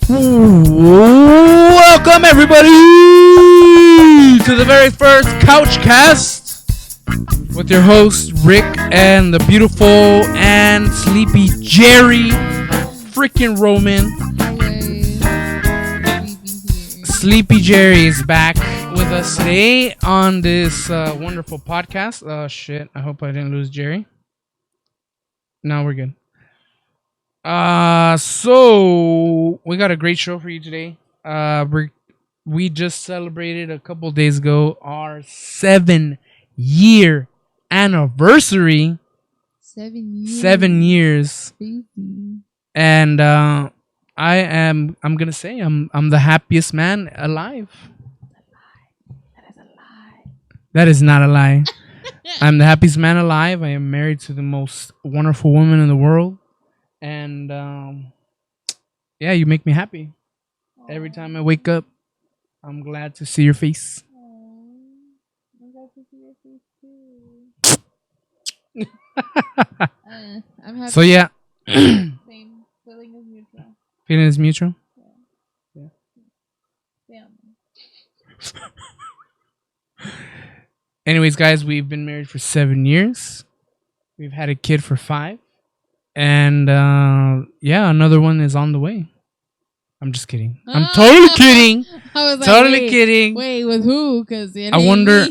Welcome everybody to the very first Couch Cast with your host Rick and the beautiful and sleepy Jerry freaking Roman. Sleepy Jerry is back with us today on this wonderful podcast. Oh shit, I hope I didn't lose Jerry. No, we're good. So we got a great show for you today. We just celebrated a couple days ago our 7-year anniversary. 7 years. 7 years. Crazy. And I'm gonna say I'm the happiest man alive. That is a lie. That is not a lie. I'm the happiest man alive. I am married to the most wonderful woman in the world. And yeah, you make me happy. Aww. Every time I wake up, I'm glad to see your face. I'm glad to see your face too. I'm happy. So yeah. Same. Feeling is mutual. Feeling is mutual? Yeah. Anyways, guys, we've been married for 7 years. We've had a kid for 5. And yeah, another one is on the way. I'm just kidding. I'm totally kidding. I was like, totally kidding. Wait, with who? Because I wonder.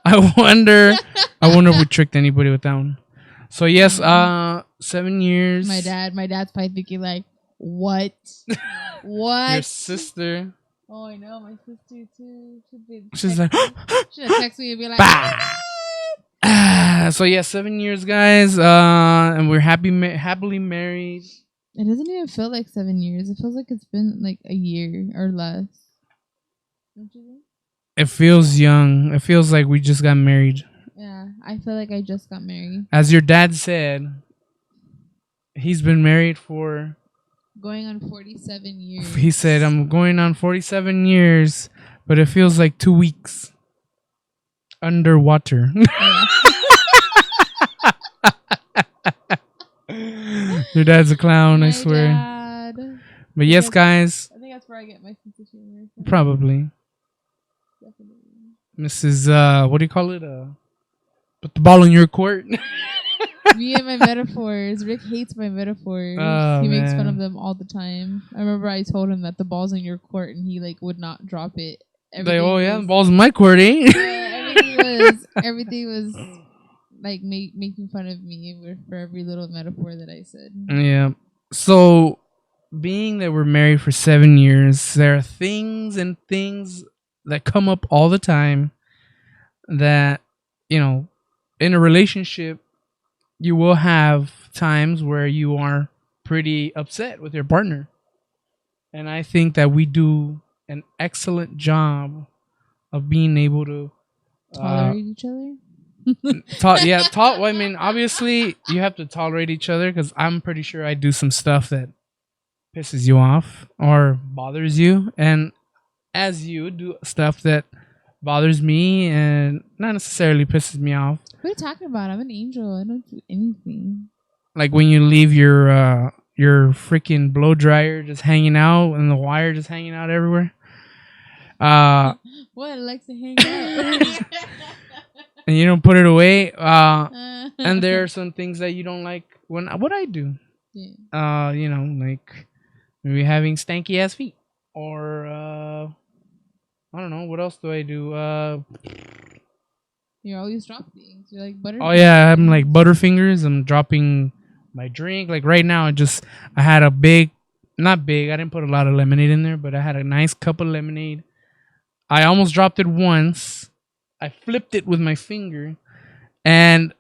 I wonder if we tricked anybody with that one. So yes, 7 years. My dad's probably thinking like, what? What? Your sister. Oh, I know, my sister too. She's like, should have texted me and be like, so yeah, 7 years, guys, and we're happily married. It doesn't even feel like 7 years. It feels like it's been like a year or less. Don't you think? It feels young. It feels like we just got married. Yeah, I feel like I just got married. As your dad said, he's been married for going on 47 years. He said, I'm going on 47 years, but it feels like 2 weeks underwater. Your dad's a clown, I swear. Dad. But yes, guys. I think that's where I get my sense of humor. Probably. Definitely. Mrs. What do you call it? Put the ball in your court. Me and my metaphors. Rick hates my metaphors. He makes fun of them all the time. I remember I told him that the ball's in your court and he like would not drop it. Like, oh yeah, the ball's in my court, eh? Everything was like making fun of me for every little metaphor that I said. Yeah. So, being that we're married for 7 years, there are things that come up all the time that, you know, in a relationship, you will have times where you are pretty upset with your partner. And I think that we do an excellent job of being able to tolerate each other. Well, I mean, obviously you have to tolerate each other because I'm pretty sure I do some stuff that pisses you off or bothers you, and as you do stuff that bothers me and not necessarily pisses me off. What are you talking about? I'm an angel. I don't do anything. Like when you leave your freaking blow dryer just hanging out and the wire just hanging out everywhere. What? It likes to hang out. And you don't put it away. And there are some things that you don't like what I do. Yeah. You know, like maybe having stanky ass feet. Or I don't know, what else do I do? You always drop things. You're like Butterfingers. Oh yeah, I'm like Butterfingers. I'm dropping my drink. Like right now, I had a not big. I didn't put a lot of lemonade in there, but I had a nice cup of lemonade. I almost dropped it once. I flipped it with my finger, and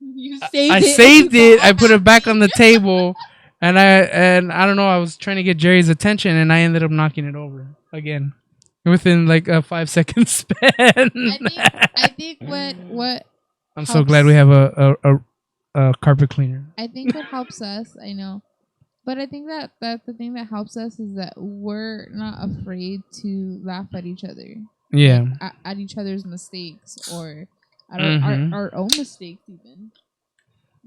I saved it. I put it back on the table, and I don't know. I was trying to get Jerry's attention, and I ended up knocking it over again within like a 5-second span. I think what I'm so glad we have a carpet cleaner. I think what helps us, I know, but I think that the thing that helps us is that we're not afraid to laugh at each other. Yeah. Like, at each other's mistakes or at our own mistakes even.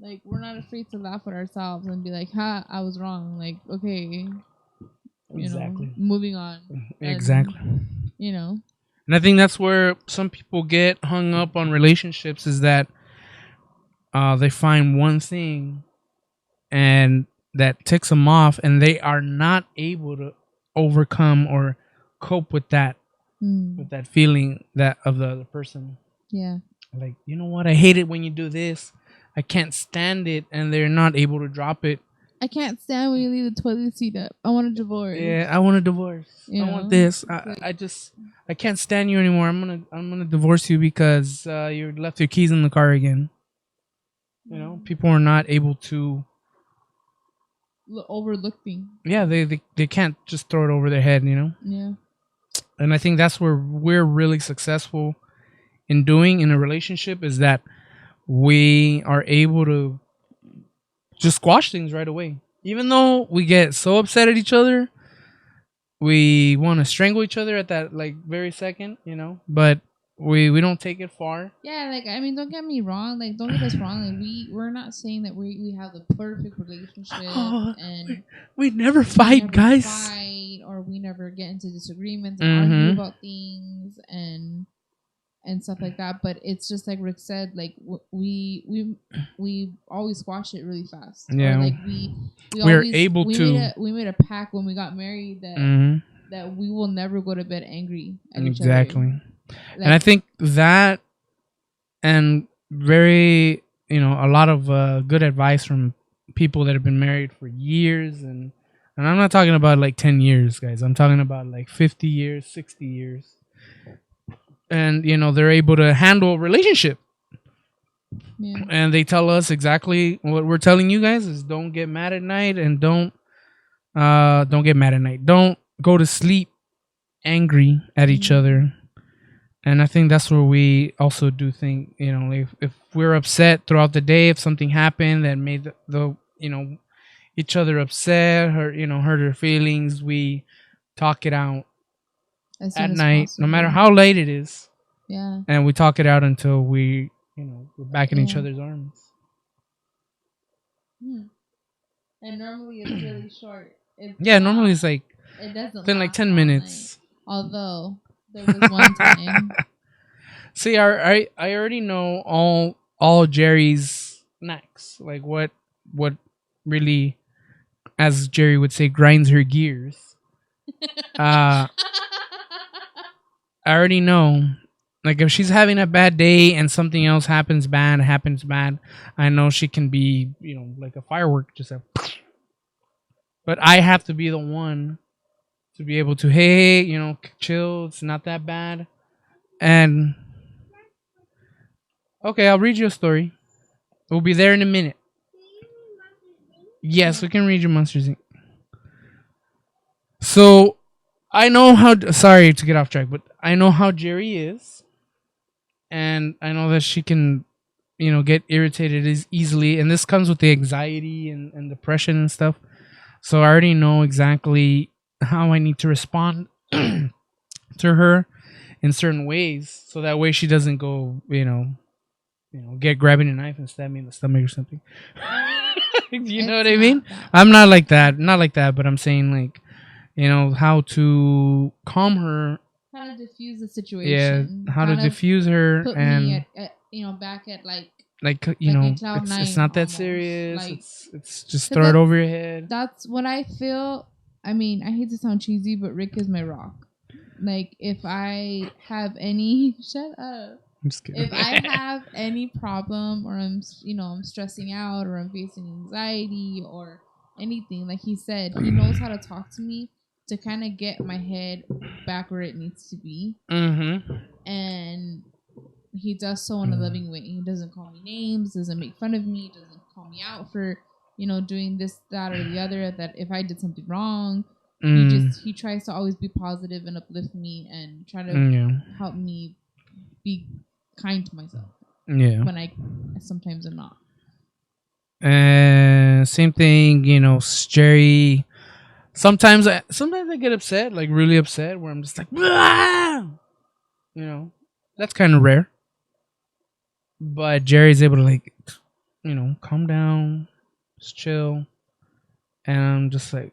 Like, we're not afraid to laugh at ourselves and be like, ha, I was wrong. Like, okay, Exactly. Moving on. Exactly. And I think that's where some people get hung up on relationships, is that they find one thing and that ticks them off, and they are not able to overcome or cope with that feeling that of the other person. Yeah. Like, you know what? I hate it when you do this. I can't stand it, and they're not able to drop it. I can't stand when you leave the toilet seat up. I want a divorce. Yeah, I want a divorce. I want this. I can't stand you anymore. I'm gonna divorce you because you left your keys in the car again. People are not able to overlook things. Yeah, they can't just throw it over their head. Yeah. And I think that's where we're really successful in doing in a relationship, is that we are able to just squash things right away. Even though we get so upset at each other, we want to strangle each other at that very second, but we don't take it far. Yeah, don't get me wrong. Don't get us wrong. We're not saying that we have the perfect relationship and we never fight, guys. Or we never get into disagreements and argue about things and stuff like that. But it's just like Rick said, we always squash it really fast. Yeah, or we made a pact when we got married that we will never go to bed angry at each other. Exactly. And I think that, and very, a lot of good advice from people that have been married for years, and I'm not talking about 10 years, guys. I'm talking about 50 years, 60 years. And, they're able to handle a relationship. Yeah. And they tell us exactly what we're telling you guys is don't get mad at night, and don't get mad at night. Don't go to sleep angry at each other. And I think that's where we also do think, if we're upset throughout the day, if something happened that made the each other upset, hurt their feelings, we talk it out at night, possible. No matter how late it is. Yeah. And we talk it out until we're back in each other's arms. And normally it's really short. Normally it's it doesn't within 10 minutes. Although there was one time. See, I already know all Jerry's knacks. What really, as Jerry would say, grinds her gears. I already know. If she's having a bad day and something else happens bad, I know she can be, like a firework, just but I have to be the one to be able to, hey, chill, it's not that bad. And okay, I'll read you a story. We'll be there in a minute. Yes, we can read your Monsters Inc. So I know how, sorry to get off track, but I know how Jerry is. And I know that she can, get irritated as easily. And this comes with the anxiety and depression and stuff. So I already know exactly how I need to respond to her in certain ways. So that way she doesn't go, get grabbing a knife and stab me in the stomach or something. You know what I mean? I'm not like that. Not like that, but I'm saying how to calm her. How to diffuse the situation. Yeah, how to diffuse her put and me at, back at it's not that serious. It's just throw it over your head. That's what I feel. I mean, I hate to sound cheesy, but Rick is my rock. If I have any shut up. I'm just kidding. If I have any problem or I'm stressing out or I'm facing anxiety or anything, like he said, he knows how to talk to me to kind of get my head back where it needs to be. Mm-hmm. And he does so in a loving way. He doesn't call me names, doesn't make fun of me, doesn't call me out for, doing this, that, or the other, that if I did something wrong. He tries to always be positive and uplift me and try to help me be kind to myself. Yeah. When I sometimes am not. Same thing, Jerry. Sometimes I get upset, really upset, where I'm just like, ah! That's kind of rare. But Jerry's able to calm down, just chill, and I'm just like,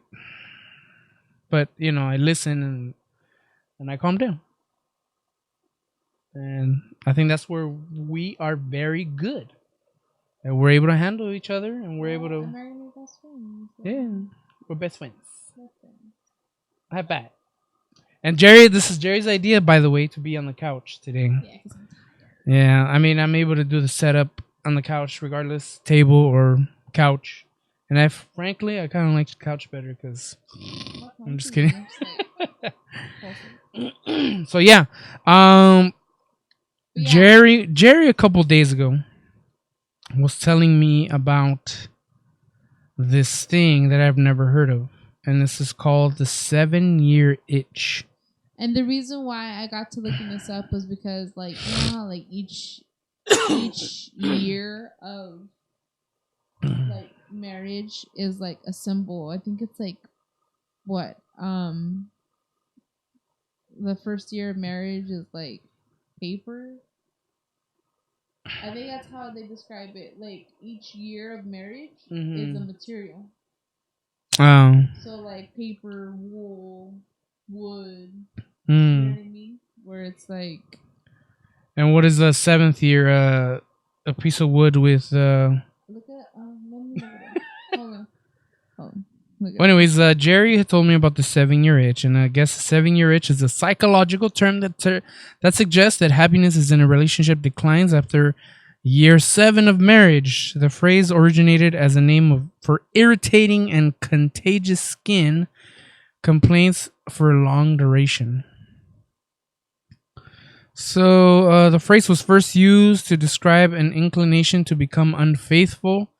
but I listen and I calm down. And I think that's where we are very good. And we're able to handle each other, and we're able to. I'm marrying my best friend. So. Yeah, we're best friends. Best friends. I bet. And Jerry, this is Jerry's idea, by the way, to be on the couch today. Yeah, because I'm tired. Yeah, I mean, I'm able to do the setup on the couch, regardless, table or couch. And frankly, I kind of like the couch better because I'm just kidding. So yeah, Jerry, a couple days ago was telling me about this thing that I've never heard of, and this is called the 7-year itch. And the reason why I got to looking this up was because, like, you know how, like, each year of like marriage is like a symbol. I think it's like what the first year of marriage is like paper. I think that's how they describe it. Like each year of marriage is a material. Oh. So like paper, wool, wood. You know what I mean? Where it's like. And what is the 7th year? A piece of wood with. Look at. Let me look at it. Hold on. Well, anyways, Jerry had told me about the 7-year itch, and I guess the 7-year itch is a psychological term that suggests that happiness is in a relationship declines after year 7 of marriage. The phrase originated as a name for irritating and contagious skin complaints for long duration. So the phrase was first used to describe an inclination to become unfaithful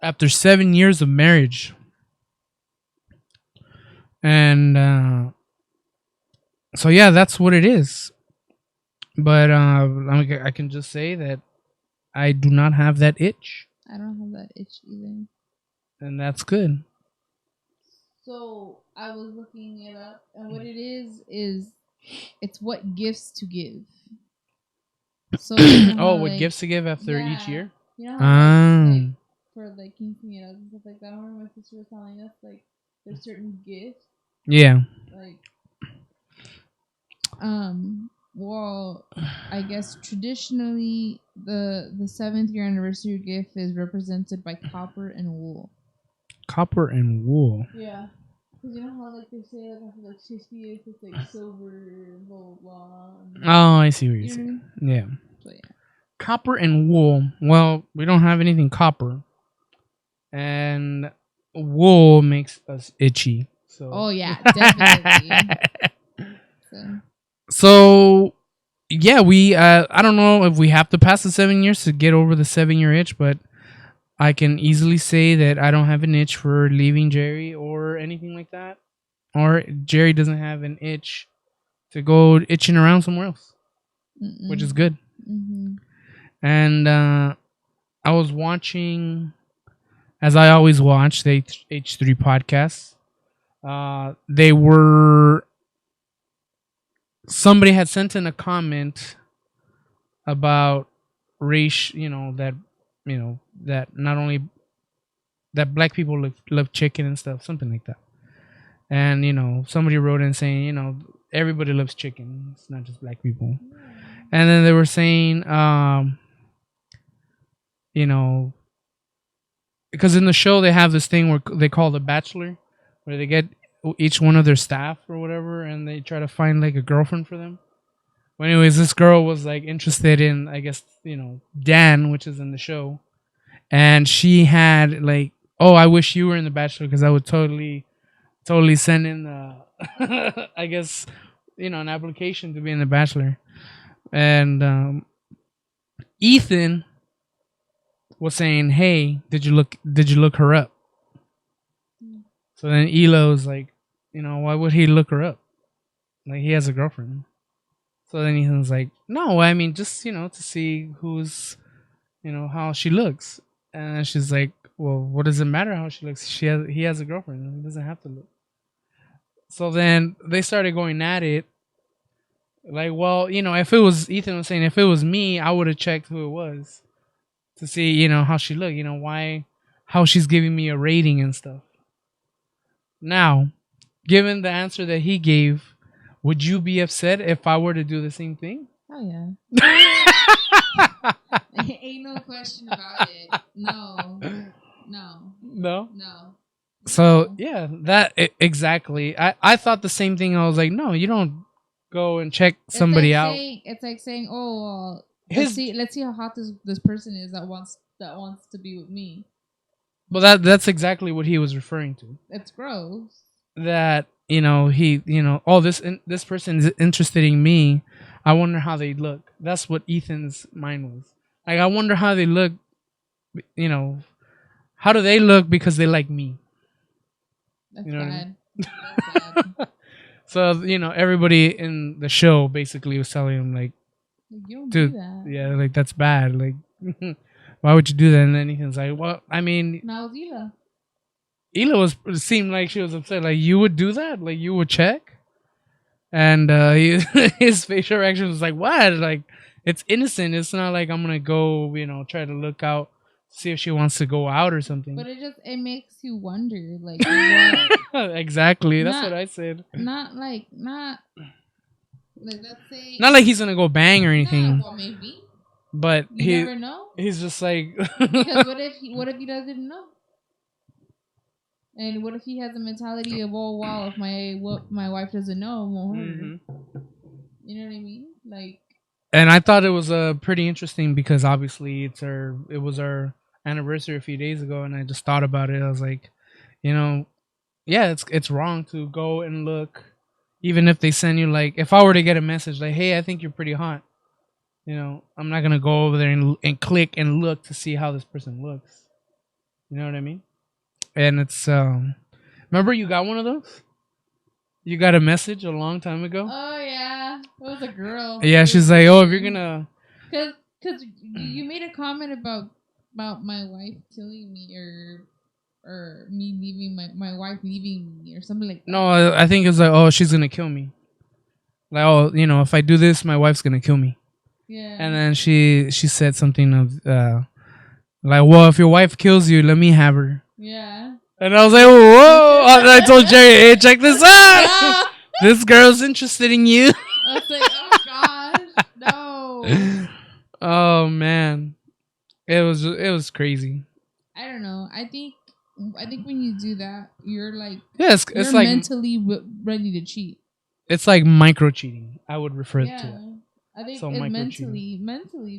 after 7 years of marriage. And so yeah, that's what it is. But I can just say that I do not have that itch. I don't have that itch either. And that's good. So I was looking it up, and what it is it's what gifts to give. So what gifts to give after each year? You know how for like quinceañeras and stuff like that. I remember my sister was telling us like there's certain gifts. Yeah. Like well, I guess traditionally the 7th year anniversary gift is represented by copper and wool. Copper and wool. Yeah. Because you know how like they say like after like 60th it's like silver, blah blah blah. Oh, I see what you're saying. Yeah. So yeah. Copper and wool. Well, we don't have anything copper. And wool makes us itchy. So. Oh yeah, definitely. So yeah, we I don't know if we have to pass the 7 years to get over the 7-year itch, but I can easily say that I don't have an itch for leaving Jerry or anything like that. Or Jerry doesn't have an itch to go itching around somewhere else, which is good. Mm-hmm. And I was watching, as I always watch, the H3 podcasts. Somebody had sent in a comment about race, that not only that black people love chicken and stuff, something like that. And, somebody wrote in saying, everybody loves chicken. It's not just black people. And then they were saying, because in the show they have this thing where they call The Bachelor, where they get each one of their staff or whatever, and they try to find like a girlfriend for them. Well, anyways, this girl was like interested in, I guess, Dan, which is in the show. And she had like, oh, I wish you were in The Bachelor because I would totally send in I guess, an application to be in The Bachelor. And Ethan was saying, hey, did you look her up? So then Elo's like, why would he look her up? Like, he has a girlfriend. So then Ethan's like, no, I mean, just, to see who's, how she looks. And she's like, well, what does it matter how she looks? He has a girlfriend. He doesn't have to look. So then they started going at it. Like, well, if it was, Ethan was saying, if it was me, I would have checked who it was to see, how she looked, how she's giving me a rating and stuff. Now, given the answer that he gave, would you be upset if I were to do the same thing? Oh yeah. Ain't no question about it. No. No. So No. yeah, exactly. I thought the same thing. I was like, no, you don't go and check somebody out. It's like saying, oh, His- let's see how hot this person is that wants to be with me. Well, that's exactly what he was referring to. It's gross. That this person is interested in me. I wonder how they look. That's what Ethan's mind was. Like, I wonder how they look. How do they look because they like me? That's you know bad. That's bad. So everybody in the show basically was telling him like, You don't dude, do that. yeah, like that's bad. Like, why would you do that? And then Ethan's like, well, I mean, Now it's Ela. Ela seemed like she was upset. Like, you would do that? Like, you would check? And his facial reaction was like, what? Like, it's innocent. It's not like I'm gonna go, try to look out, see if she wants to go out or something. But it makes you wonder, like, what? Exactly. That's what I said. Not like let's say. Not like he's gonna go bang or anything. No, well, maybe. But You never know. He's just like. Because what if he doesn't know? And what if he has a mentality of, oh wow, if my wife doesn't know, it won't hurt her. You know what I mean? Like. And I thought it was pretty interesting because obviously it was our anniversary a few days ago, and I just thought about it. I was like, yeah, it's wrong to go and look, even if they send you like, if I were to get a message like, hey, I think you're pretty hot, I'm not gonna go over there and click and look to see how this person looks. You know what I mean? And it's remember you got one of those? You got a message a long time ago? Oh yeah, it was a girl. Yeah, she's like, oh, if you're gonna, because you made a comment about my wife killing me or me leaving my wife leaving me or something like that. No, I think it's like, oh, she's gonna kill me. Like, oh, if I do this, my wife's gonna kill me. Yeah. And then she said something of like, well, if your wife kills you, let me have her. Yeah. And I was like, whoa! And I told Jerry, hey, check this out. This girl's interested in you. I was like, oh gosh, no. Oh man, it was crazy. I don't know. I think when you do that, you're like, it's you're like mentally ready to cheat. It's like micro cheating. I would refer Yeah. to it. I think So it's mentally,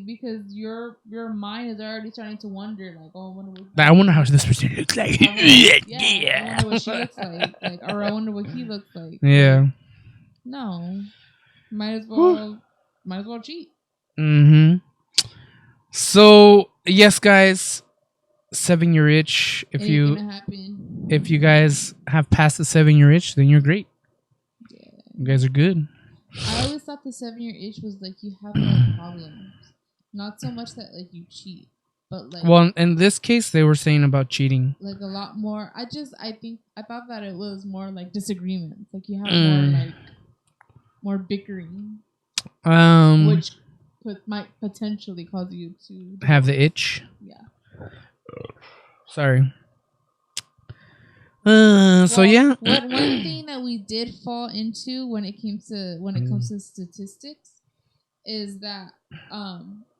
because your mind is already starting to wonder, like, oh, I wonder how this person looks like. I wonder what she looks like, or I wonder what he looks like. Yeah. No, might as well cheat. So yes, guys, 7-year itch. If you guys have passed the 7-year itch, then you're great. Yeah. You guys are good. I always thought the 7-year itch was like you have no problems, not so much that like you cheat, but like. Well, in this case, they were saying about cheating. Like a lot more. I thought that it was more like disagreements. Like you have more bickering, which might potentially cause you to have the itch. Yeah. Sorry. So yeah. One thing that we did fall into when it comes to statistics is that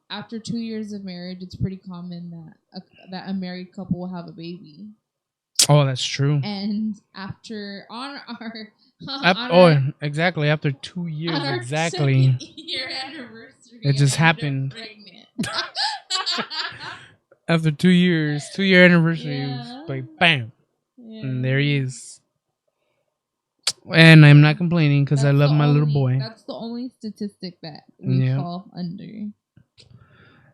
after 2 years of marriage, it's pretty common that a married couple will have a baby. Oh, that's true. And after exactly after 2 years, on our exactly. Year anniversary, it just happened. After 2 years, 2-year anniversary, it was like bam. Yeah. And there he is. And I'm not complaining because I love my little boy. That's the only statistic that we fall under.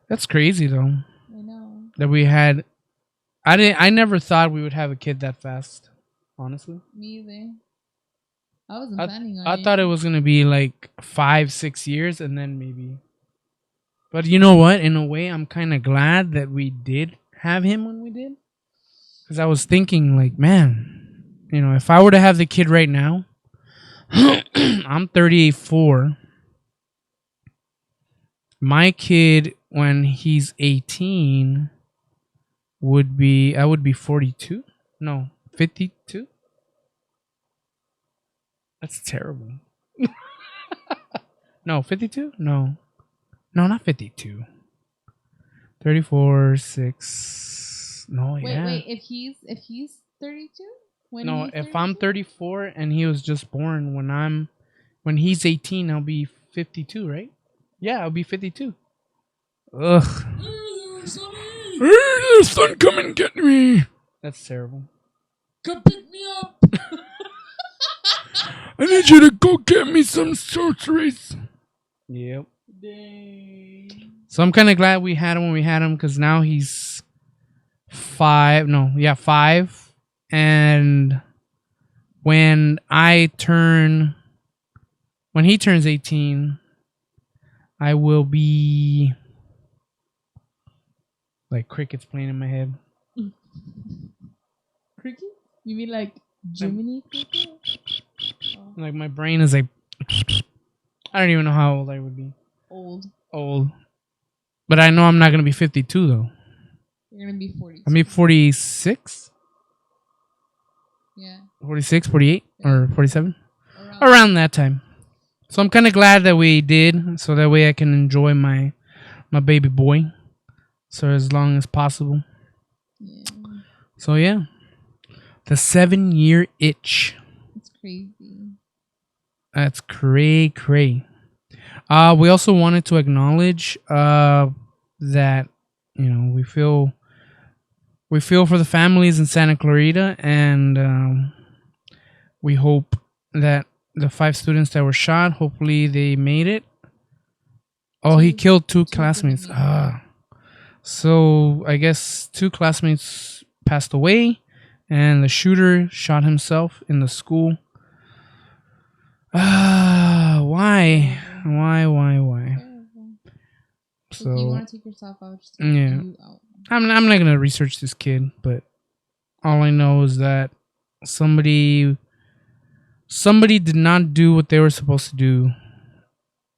That's crazy though. I know. That we had. I never thought we would have a kid that fast. Honestly. Me either. I wasn't planning on it. I thought it was gonna be like 5-6 years and then maybe. But you know what? In a way, I'm kind of glad that we did have him when we did. Because I was thinking, like, man, if I were to have the kid right now, I'm 34. My kid, when he's 18, I would be 42? No, 52? That's terrible. No, 52? No. No, not 52. 34, 6. No, yeah. Wait. If he's 32, No, he's if 32? I'm 34 and he was just born when he's 18, I'll be 52, right? Yeah, I'll be 52. Ugh. Hey, son, come and get me. That's terrible. Come pick me up. I need you to go get me some sorceries. Yep. Dang. So I'm kind of glad we had him when we had him because now he's 5. No, yeah, 5. And when he turns 18, I will be like crickets playing in my head. Cricket? You mean like Jiminy Cricket? Oh. Like my brain is like, I don't even know how old I would be. Old. But I know I'm not going to be 52 though. You're going to be 40. I mean 46? Yeah. 46, 48, or 47? Around that time. So I'm kind of glad that we did, so that way I can enjoy my baby boy. So as long as possible. Yeah. So yeah. The 7-year itch. It's crazy. That's cray. We also wanted to acknowledge that, you know, we feel for the families in Santa Clarita, and we hope that the 5 students that were shot, hopefully they made it. Oh, he killed 2 classmates. So I guess 2 classmates passed away, and the shooter shot himself in the school. Why? So if you want to take yourself out, just take you out. I'm not gonna research this kid, but all I know is that somebody did not do what they were supposed to do,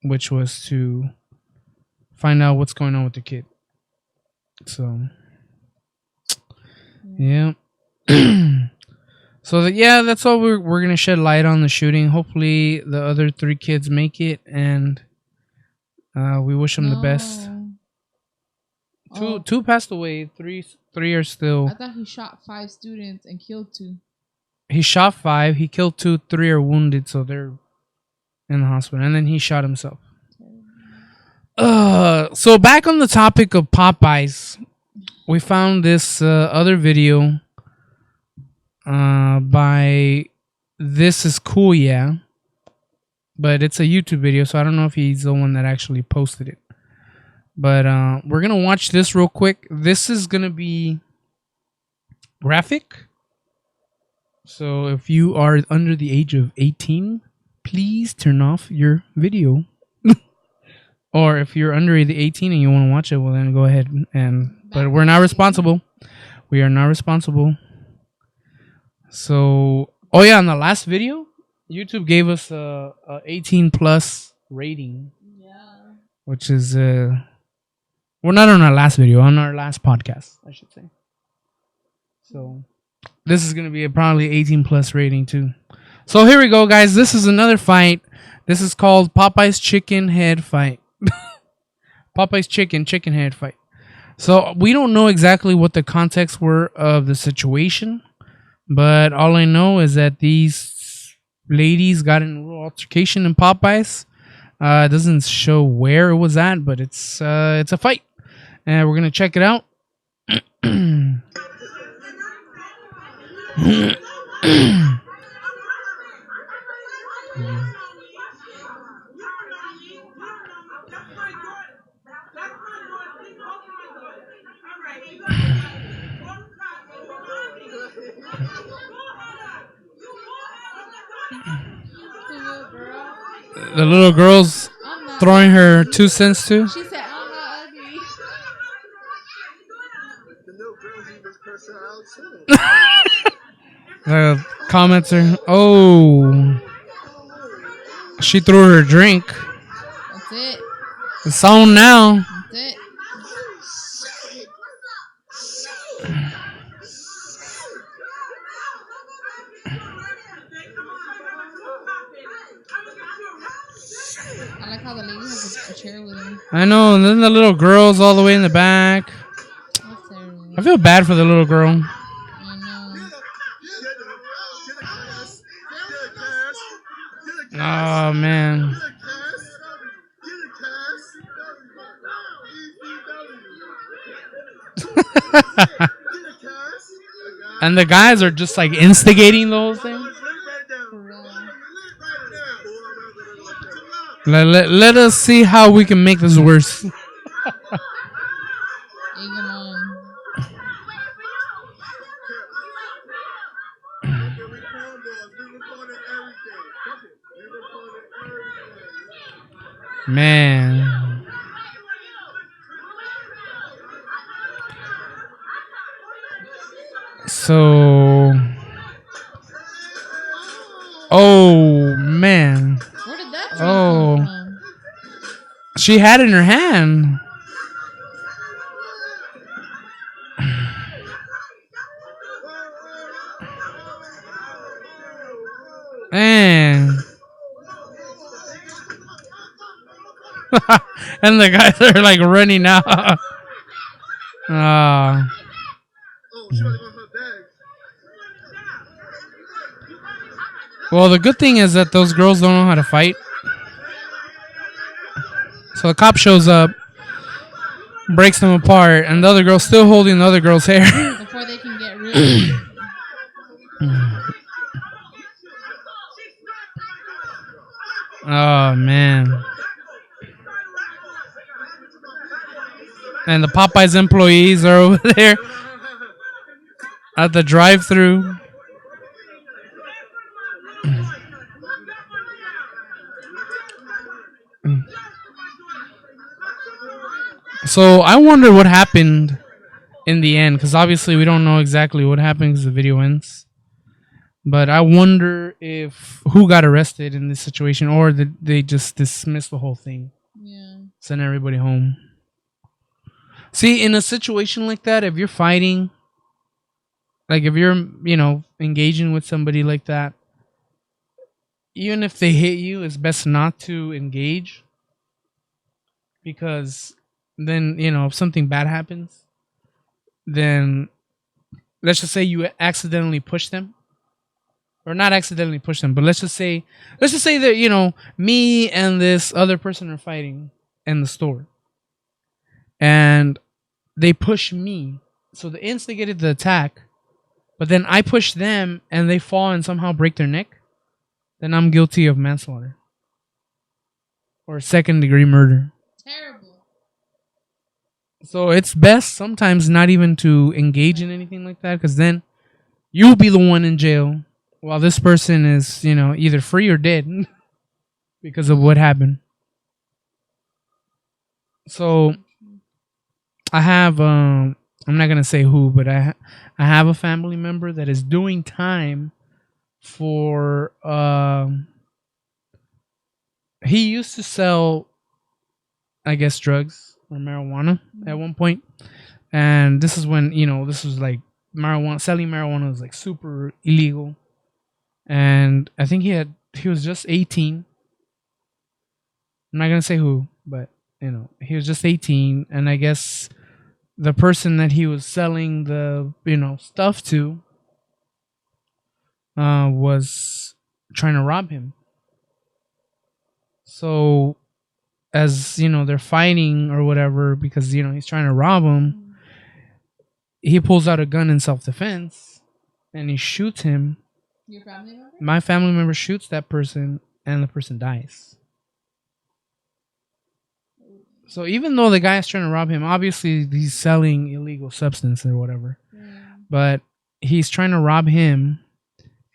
which was to find out what's going on with the kid. So, yeah. So that's all we're gonna shed light on the shooting. Hopefully, the other 3 kids make it, and we wish them the best. 2 passed away. 3 are still. I thought he shot 5 students and killed 2. He shot 5. He killed 2. 3 are wounded, so they're in the hospital. And then he shot himself. So back on the topic of Popeyes, we found this other video by This Is Cool, yeah. But it's a YouTube video, so I don't know if he's the one that actually posted it. But we're going to watch this real quick. This is going to be graphic. So if you are under the age of 18, please turn off your video. Or if you're under the 18 and you want to watch it, well then go ahead. But we're not responsible. We are not responsible. So, on the last video, YouTube gave us a 18 plus rating. Yeah. Which is we're not on our last video, on our last podcast, I should say. So this is gonna be probably 18 plus rating too. So here we go, guys. This is another fight. This is called Popeye's Chicken Head Fight. Popeye's chicken head fight. So we don't know exactly what the context were of the situation, but all I know is that these ladies got in a little altercation in Popeyes. It doesn't show where it was at, but it's a fight, and we're gonna check it out. The little girl's throwing her 2 cents too. She said, "I'm not ugly." The commenter, oh, she threw her drink. That's it. It's on now. That's it. like how the lady has a chair with him. I know, and then the little girl's all the way in the back. That's terrible. I feel bad for the little girl. I know. Oh man. And the guys are just like instigating the whole thing. Let us see how we can make this worse. Man. So. Oh, man. Where did that come from? She had it in her hand. Man. And the guys are like running out. Well, the good thing is that those girls don't know how to fight. So the cop shows up, breaks them apart, and the other girl's still holding the other girl's hair. Before they can get rid of it. Oh, man. And the Popeyes employees are over there at the drive-thru. So I wonder what happened in the end, because obviously we don't know exactly what happened because the video ends. But I wonder if who got arrested in this situation, or did they just dismiss the whole thing? Yeah. Send everybody home. See, in a situation like that, if you're fighting, like if you're, engaging with somebody like that, even if they hit you, it's best not to engage. Because then, if something bad happens, then let's just say you accidentally push them. Or not accidentally push them, but let's just say that, me and this other person are fighting in the store. And they push me. So they instigated the attack. But then I push them and they fall and somehow break their neck. Then I'm guilty of manslaughter. Or second-degree murder. Terrible. So it's best sometimes not even to engage in anything like that. Because then you'll be the one in jail. While this person is, either free or dead. Because of what happened. So I have, I'm not going to say who, but I have a family member that is doing time for, he used to sell, I guess, drugs or marijuana at one point. And this is when, this was like selling marijuana was like super illegal. And I think he was just 18. I'm not going to say who, but, he was just 18. And I guess the person that he was selling the, stuff to was trying to rob him. So as, they're fighting or whatever because, he's trying to rob him, he pulls out a gun in self-defense and he shoots him. Your family member? My family member shoots that person and the person dies. So even though the guy is trying to rob him, obviously he's selling illegal substance or whatever. Yeah. But he's trying to rob him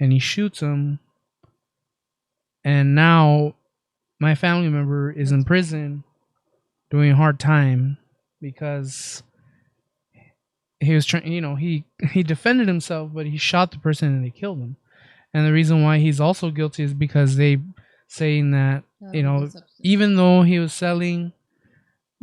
and he shoots him. And now my family member is in prison doing a hard time because he was trying, he defended himself, but he shot the person and they killed him. And the reason why he's also guilty is because they saying that, even though he was selling,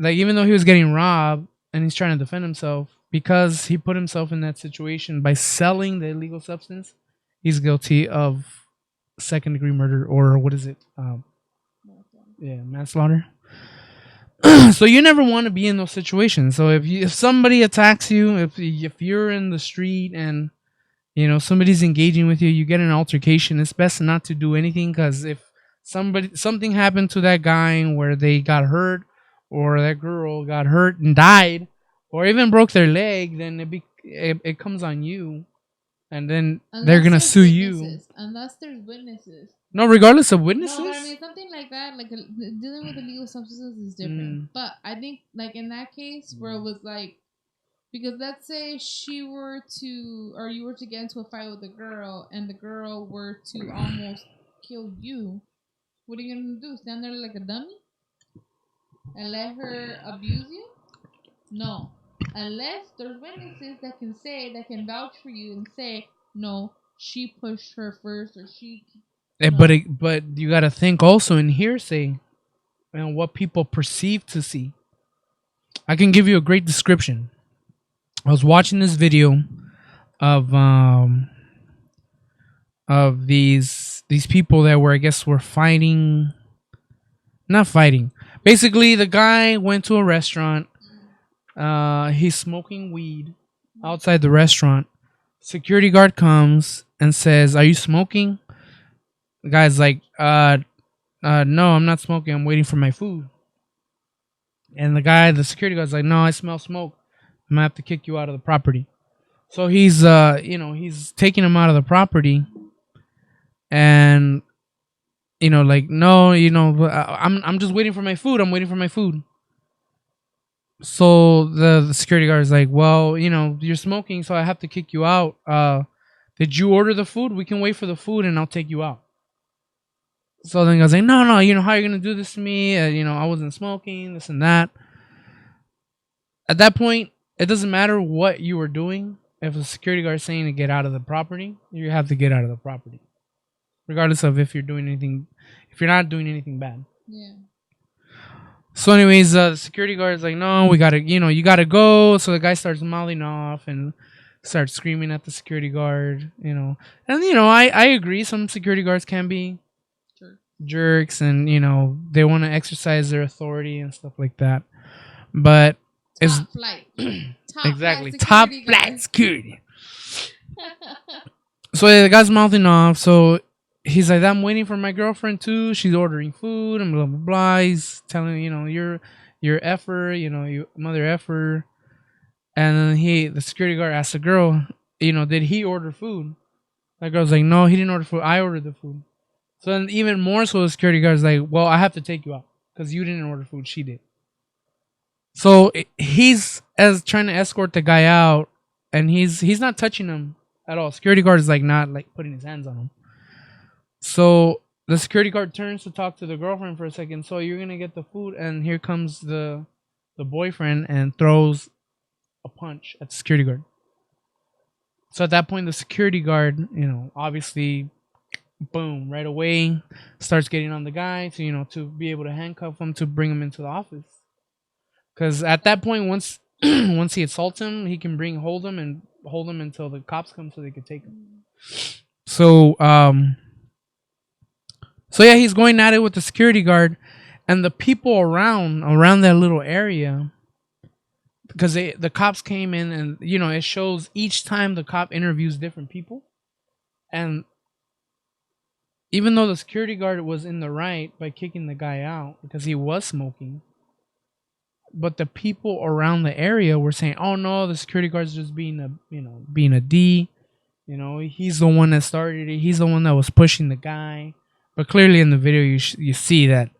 even though he was getting robbed and he's trying to defend himself, because he put himself in that situation by selling the illegal substance, he's guilty of second-degree murder, or what is it? Yeah, manslaughter. So you never want to be in those situations. So if somebody attacks you, if you're in the street and somebody's engaging with you, you get an altercation, it's best not to do anything, because if something happened to that guy where they got hurt, or that girl got hurt and died, or even broke their leg, then it comes on you, and then they're Unless gonna there's sue you. witnesses. Unless there's witnesses. No, regardless of witnesses. No, but I mean something like that, like dealing with illegal substances is different. But I think, like in that case where it was like, because let's say she were to, or you were to get into a fight with a girl, and the girl were to almost kill you, what are you gonna do? Stand there like a dummy and let her abuse you? No, unless there's witnesses that can vouch for you and say, no, she pushed her first, or she. But you got to think also in hearsay and what people perceive to see. I can give you a great description. I was watching this video of these people that were, I guess, were fighting. Not fighting. Basically, the guy went to a restaurant. He's smoking weed outside the restaurant. Security guard comes and says, "Are you smoking?" The guy's like, no, I'm not smoking. I'm waiting for my food." And the security guard's like, "No, I smell smoke. I'm gonna have to kick you out of the property." So he's taking him out of the property, and like, "No, I'm just waiting for my food. I'm waiting for my food." So the security guard is like, "Well, you're smoking, so I have to kick you out. Did you order the food? We can wait for the food, and I'll take you out." So then I was like, "No, how are you gonna do this to me? I wasn't smoking, this and that." At that point, it doesn't matter what you were doing. If the security guard is saying to get out of the property, you have to get out of the property, regardless of if you're not doing anything bad. Yeah. So, anyways, the security guard is like, "No, we gotta, you gotta go." So the guy starts mouthing off and starts screaming at the security guard, and I agree. Some security guards can be jerks, and they want to exercise their authority and stuff like that, but top flight. Exactly, top flight security. So the guy's mouthing off, so he's like, "I'm waiting for my girlfriend too, she's ordering food," and blah blah blah. He's telling you're effer, you mother effer. And then the security guard asked the girl, "Did he order food?" That girl's like, "No, he didn't order food, I ordered the food." So then, even more so, the security guard's like, "Well, I have to take you out because you didn't order food, she did." So he's trying to escort the guy out, and he's not touching him at all. Security guard is like not like putting his hands on him. So the security guard turns to talk to the girlfriend for a second. "So you're gonna get the food?" And here comes the boyfriend and throws a punch at the security guard. So at that point, the security guard, obviously, boom, right away starts getting on the guy to be able to handcuff him, to bring him into the office. Because at that point, once he assaults him, he can hold him until the cops come, so they could take him. So yeah, he's going at it with the security guard, and the people around that little area, because the cops came in, and it shows each time the cop interviews different people, and even though the security guard was in the right by kicking the guy out because he was smoking, but the people around the area were saying, "Oh no, the security guard's just being a D. He's the one that started it. He's the one that was pushing the guy." But clearly in the video, you see that,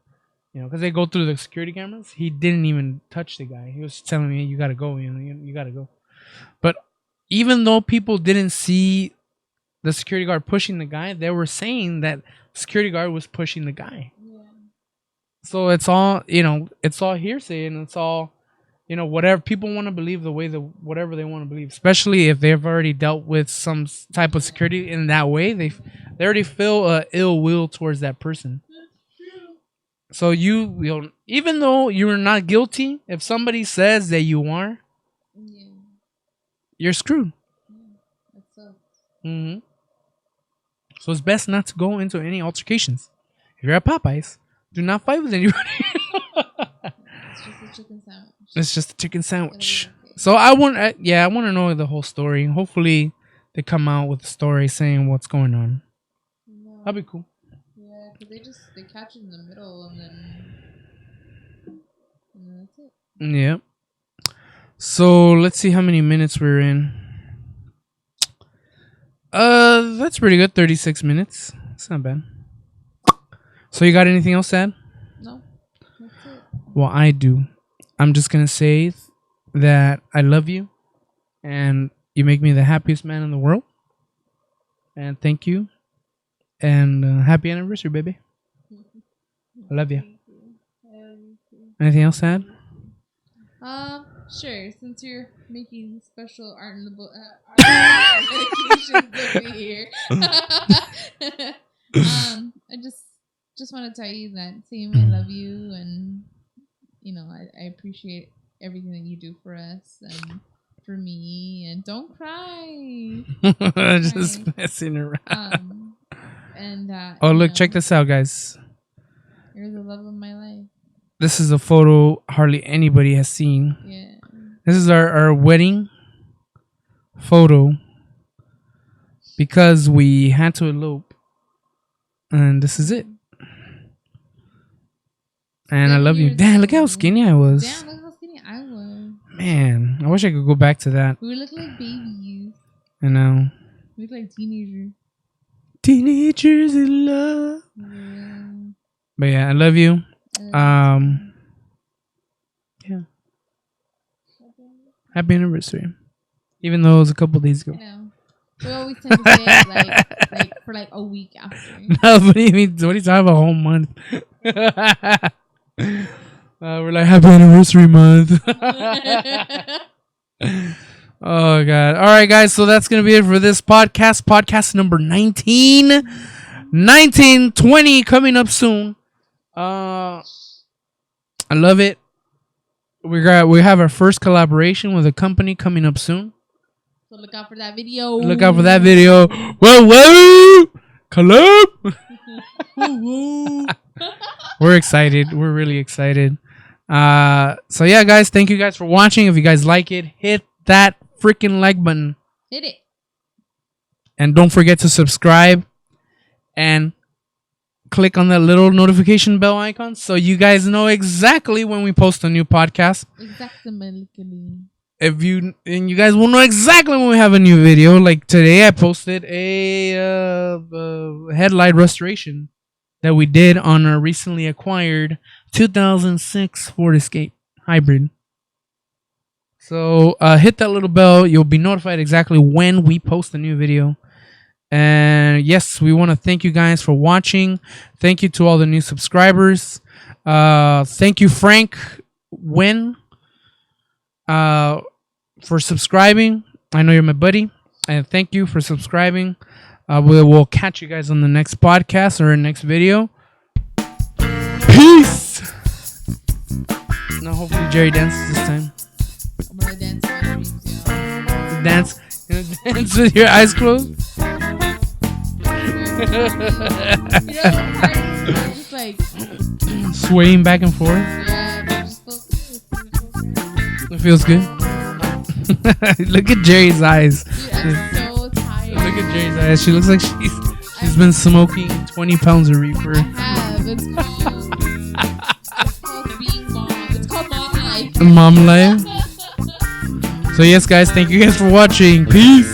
because they go through the security cameras, he didn't even touch the guy. He was telling me, "You gotta go, you gotta go." But even though people didn't see the security guard pushing the guy, they were saying that the security guard was pushing the guy. Yeah. So it's all hearsay, and it's all whatever people want to believe, whatever they want to believe, especially if they've already dealt with some type of security in that way. They already feel ill will towards that person. So even though you're not guilty, if somebody says that you are, you're screwed. That's so. So it's best not to go into any altercations. If you're at Popeyes, Do not fight with anybody. It's just a chicken sandwich. It's just a chicken sandwich. Okay. So I want to know the whole story. Hopefully, they come out with a story saying what's going on. No. That'd be cool. Yeah, because they catch it in the middle and then that's it. Yeah. So let's see how many minutes we're in. That's pretty good. 36 minutes. It's not bad. So you got anything else to add? No, that's it. Well, I do. I'm just gonna say that I love you, and you make me the happiest man in the world. And thank you, and happy anniversary, baby. I love you. Anything else to add? Sure. Since you're making special art in the book, medications over here, I just want to tell you that Sam, I love you, and I appreciate everything that you do for us and for me. And don't cry. Just messing around. And look, check this out, guys. You're the love of my life. This is a photo hardly anybody has seen. Yeah. This is our wedding photo because we had to elope. And this is it. And I love you. Damn, look how skinny I was. Damn, look how skinny I was. Man, I wish I could go back to that. We look like babies. I know. We look like teenagers. Teenagers in love. Yeah. But yeah, I love you. Yeah. Happy anniversary. Even though it was a couple days ago. I know. We always tend to say it like for like a week after. No, what do you mean? What are you talking about? A whole month? We're like, happy anniversary month. Oh, God. All right, guys. So that's going to be it for this podcast. Podcast number 19. 20 coming up soon. I love it. We have our first collaboration with a company coming up soon. So look out for that video. Whoa. Collab. We're excited. We're really excited. So yeah, guys, thank you guys for watching. If you guys like it, hit that freaking like button. Hit it. And don't forget to subscribe and click on that little notification bell icon so you guys know exactly when we post a new podcast. Exactly. And you guys will know exactly when we have a new video. Like today, I posted a headlight restoration that we did on our recently acquired 2006 Ford Escape Hybrid. So hit that little bell. You'll be notified exactly when we post a new video. And yes, we want to thank you guys for watching. Thank you to all the new subscribers. Thank you, Frank Wynn, for subscribing. I know you're my buddy. And thank you for subscribing. We'll catch you guys on the next podcast or next video. Peace. Now, hopefully, Jerry dances this time. I'm gonna dance my dreams, yeah. Dance. Dance with your eyes closed. Just like swaying back and forth. Yeah, it feels good. Look at Jerry's eyes. Dude, I'm so tired. Look at Jerry's eyes. She looks like she's been smoking 20 pounds of reefer. I have. It's called being mom. It's called mom life. Mom life. So yes, guys, thank you guys for watching. Peace.